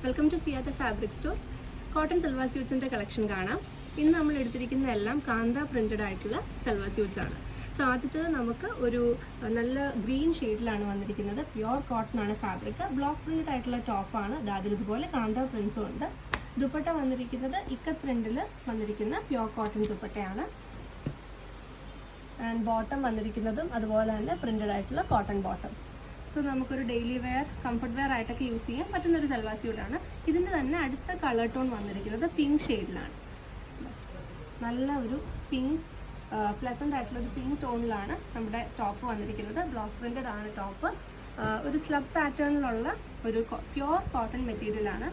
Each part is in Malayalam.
Welcome to Siyatha fabric store. Cotton salwar സ്യൂട്ട്സിൻ്റെ കളക്ഷൻ കാണാം. ഇന്ന് നമ്മൾ എടുത്തിരിക്കുന്ന എല്ലാം കാന്ത പ്രിൻറ്റഡ് ആയിട്ടുള്ള സൽവാർ സ്യൂട്ട്സ് ആണ്. സോ ആദ്യത്തത് നമുക്ക് ഒരു നല്ല ഗ്രീൻ ഷെയ്ഡിലാണ് വന്നിരിക്കുന്നത്. പ്യുവർ കോട്ടൺ ആണ് ഫാബ്രിക്. ബ്ലോക്ക് പ്രിൻറ്റഡ് ആയിട്ടുള്ള ടോപ്പാണ്. അതിൽ ഇതുപോലെ കാന്ത പ്രിൻസും ഉണ്ട്. ദുപ്പട്ട വന്നിരിക്കുന്നത് ഇക്കത്ത് പ്രിൻറ്റിൽ വന്നിരിക്കുന്ന പ്യുവർ കോട്ടൺ ദുപ്പട്ടയാണ്. ആൻഡ് ബോട്ടം വന്നിരിക്കുന്നതും അതുപോലെ തന്നെ പ്രിൻറ്റഡ് ആയിട്ടുള്ള കോട്ടൺ ബോട്ടം. സോ നമുക്കൊരു ഡെയിലി വെയർ, കംഫർട്ട് വെയർ ആയിട്ടൊക്കെ യൂസ് ചെയ്യാൻ പറ്റുന്നൊരു സൽവാർ സ്യൂട്ടാണ്. ഇതിൻ്റെ തന്നെ അടുത്ത കളർ ടോൺ വന്നിരിക്കുന്നത് പിങ്ക് ഷെയ്ഡിലാണ്. നല്ല ഒരു പിങ്ക്, പ്ലസൻ്റ് ആയിട്ടുള്ളൊരു പിങ്ക് ടോണിലാണ് നമ്മുടെ ടോപ്പ് വന്നിരിക്കുന്നത്. ബ്ലോക്ക് പ്രിൻറ്റഡ് ആണ് ടോപ്പ്. ഒരു സ്ലബ് പാറ്റേണിലുള്ള ഒരു പ്യുവർ കോട്ടൺ മെറ്റീരിയലാണ്.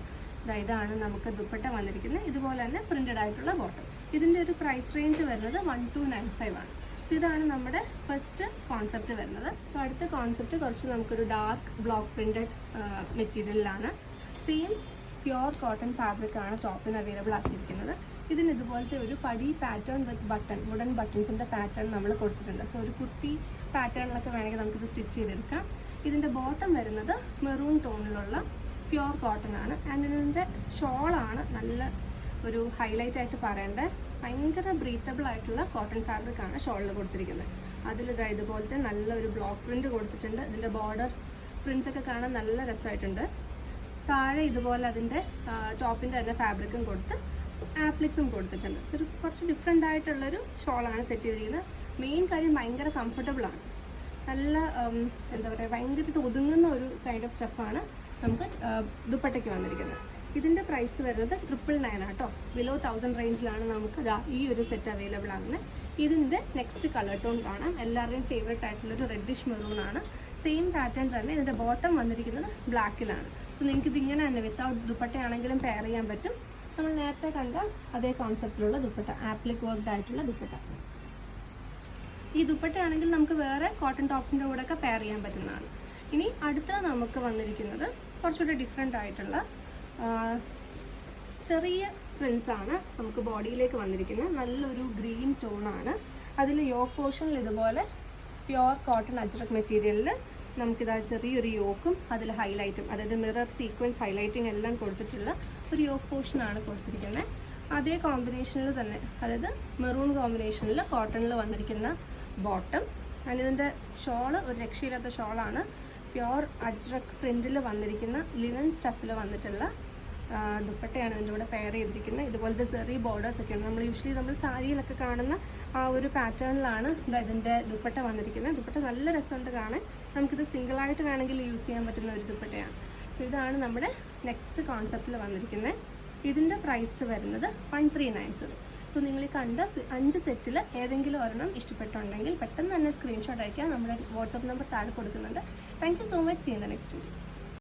ഇതാണ് നമുക്ക് ദുപ്പട്ട വന്നിരിക്കുന്നത്. ഇതുപോലെ തന്നെ പ്രിൻറ്റഡ് ആയിട്ടുള്ള ബോട്ടം. ഇതിൻ്റെ ഒരു പ്രൈസ് റേഞ്ച് വരുന്നത് 1295 ആണ്. സോ ഇതാണ് നമ്മുടെ ഫസ്റ്റ് കോൺസെപ്റ്റ് വരുന്നത്. സോ അടുത്ത കോൺസെപ്റ്റ് കുറച്ച് നമുക്കൊരു ഡാർക്ക് ബ്ലോക്ക് പ്രിൻറ്റഡ് മെറ്റീരിയലിലാണ്. സെയിം പ്യുവർ കോട്ടൺ ഫാബ്രിക് ആണ് ടോപ്പിന് അവൈലബിൾ ആക്കിയിരിക്കുന്നത്. ഇതിന് ഇതുപോലത്തെ ഒരു പടി പാറ്റേൺ വിത്ത് ബട്ടൺ, വുഡൻ ബട്ടൺസിൻ്റെ പാറ്റേൺ നമ്മൾ കൊടുത്തിട്ടുണ്ട്. സോ ഒരു കുർത്തി പാറ്റേണിലൊക്കെ വേണമെങ്കിൽ നമുക്കിത് സ്റ്റിച്ച് ചെയ്തെടുക്കാം. ഇതിൻ്റെ ബോട്ടം വരുന്നത് മെറൂൺ ടോണിലുള്ള പ്യുവർ കോട്ടൺ ആണ്. ആൻഡ് ഇതിൻ്റെ ഷോളാണ് നല്ല ഒരു ഹൈലൈറ്റ് ആയിട്ട് പറയേണ്ടത്. ഭയങ്കര ബ്രീത്തബിൾ ആയിട്ടുള്ള കോട്ടൺ ഫാബ്രിക് ആണ് ഷോളിൽ കൊടുത്തിരിക്കുന്നത്. ഇതുപോലത്തെ നല്ലൊരു ബ്ലോക്ക് പ്രിൻറ്റ് കൊടുത്തിട്ടുണ്ട്. ഇതിൻ്റെ ബോർഡർ പ്രിൻറ്റ്സ് ഒക്കെ കാണാൻ നല്ല രസമായിട്ടുണ്ട്. താഴെ ഇതുപോലെ അതിൻ്റെ ടോപ്പിൻ്റെ തന്നെ ഫാബ്രിക്കും കൊടുത്ത് ആപ്ലിക്സും കൊടുത്തിട്ടുണ്ട്. സോ ഒരു കുറച്ച് ഡിഫറെൻ്റ് ആയിട്ടുള്ളൊരു ഷോളാണ് സെറ്റ് ചെയ്തിരിക്കുന്നത്. മെയിൻ കാര്യം ഭയങ്കര കംഫർട്ടബിളാണ്. നല്ല എന്താ പറയുക, ഭയങ്കരമായിട്ട് ഒതുങ്ങുന്ന ഒരു കൈൻഡ് ഓഫ് സ്റ്റഫാണ് നമുക്ക് ദുപ്പട്ടയ്ക്ക് വന്നിരിക്കുന്നത്. ഇതിൻ്റെ പ്രൈസ് വരുന്നത് 999 ആട്ടോ. ബിലോ 1000 റേഞ്ചിലാണ് നമുക്ക് ഈ ഒരു സെറ്റ് അവൈലബിൾ ആകുന്നത്. ഇതിൻ്റെ നെക്സ്റ്റ് കളർ ടോൺ കാണാം. എല്ലാവരുടെയും ഫേവറേറ്റ് ആയിട്ടുള്ളൊരു റെഡിഷ് മെറൂൺ ആണ്. സെയിം പാറ്റേൺ തന്നെ. ഇതിൻ്റെ ബോട്ടം വന്നിരിക്കുന്നത് ബ്ലാക്കിലാണ്. സോ നിങ്ങൾക്ക് ഇതിങ്ങനെ തന്നെ വിത്തൗട്ട് ദുപ്പട്ടയാണെങ്കിലും പെയർ ചെയ്യാൻ പറ്റും. നമ്മൾ നേരത്തെ കണ്ട അതേ കോൺസെപ്റ്റിലുള്ള ദുപ്പട്ട, ആപ്ലിക് വർക്ക്ഡ് ആയിട്ടുള്ള ദുപ്പട്ട. ഈ ദുപ്പട്ടയാണെങ്കിൽ നമുക്ക് വേറെ കോട്ടൺ ടോപ്സിൻ്റെ കൂടെയൊക്കെ പെയർ ചെയ്യാൻ പറ്റുന്നതാണ്. ഇനി അടുത്ത നമുക്ക് വന്നിരിക്കുന്നത് കുറച്ചുകൂടി ഡിഫറെൻ്റ് ആയിട്ടുള്ള ചെറിയ പ്രിൻസാണ് നമുക്ക് ബോഡിയിലേക്ക് വന്നിരിക്കുന്നത്. നല്ലൊരു ഗ്രീൻ ടോണാണ്. അതിൽ യോക്ക് പോർഷനിൽ ഇതുപോലെ പ്യുവർ കോട്ടൺ അജ്രക് മെറ്റീരിയലിൽ നമുക്കിതാ ചെറിയൊരു യോക്കും അതിൽ ഹൈലൈറ്റും, അതായത് മിറർ സീക്വൻസ് ഹൈലൈറ്റിംഗ് എല്ലാം കൊടുത്തിട്ടുള്ള ഒരു യോക്ക് പോർഷനാണ് കൊടുത്തിരിക്കുന്നത്. അതേ കോമ്പിനേഷനിൽ തന്നെ, അതായത് മെറൂൺ കോമ്പിനേഷനിൽ കോട്ടണിൽ വന്നിരിക്കുന്ന ബോട്ടം. ആൻഡ് ഇതിൻ്റെ ഷോള് ഒരു രക്ഷയില്ലാത്ത ഷോളാണ്. പ്യുവർ അജ്രക് പ്രിൻറ്റിൽ വന്നിരിക്കുന്ന ലിനൻ സ്റ്റഫിൽ വന്നിട്ടുള്ള ദുപ്പട്ടയാണ് ഇതിൻ്റെ കൂടെ പെയർ ചെയ്തിരിക്കുന്നത്. ഇതുപോലത്തെ ചെറിയ ബോർഡേഴ്സ് ഒക്കെയാണ് നമ്മൾ സാരിയിലൊക്കെ കാണുന്ന ആ ഒരു പാറ്റേണിലാണ് ഇതിൻ്റെ ദുപ്പട്ട വന്നിരിക്കുന്നത്. ദുപ്പട്ട നല്ല രസമുണ്ട് കാണാൻ. നമുക്കിത് സിംഗിളായിട്ട് വേണമെങ്കിൽ യൂസ് ചെയ്യാൻ പറ്റുന്ന ഒരു ദുപ്പട്ടയാണ്. സോ ഇതാണ് നമ്മുടെ നെക്സ്റ്റ് കോൺസെപ്റ്റിൽ വന്നിരിക്കുന്നത്. ഇതിൻ്റെ പ്രൈസ് വരുന്നത് 1397. സോ നിങ്ങൾ ഈ കണ്ട 5 സെറ്റിൽ ഏതെങ്കിലും ഒരെണ്ണം ഇഷ്ടപ്പെട്ടുണ്ടെങ്കിൽ പെട്ടെന്ന് തന്നെ സ്ക്രീൻഷോട്ട് അയക്കുക. നമ്മുടെ വാട്സപ്പ് നമ്പർ താഴെ കൊടുക്കുന്നുണ്ട്. Thank you so much. See in the next video.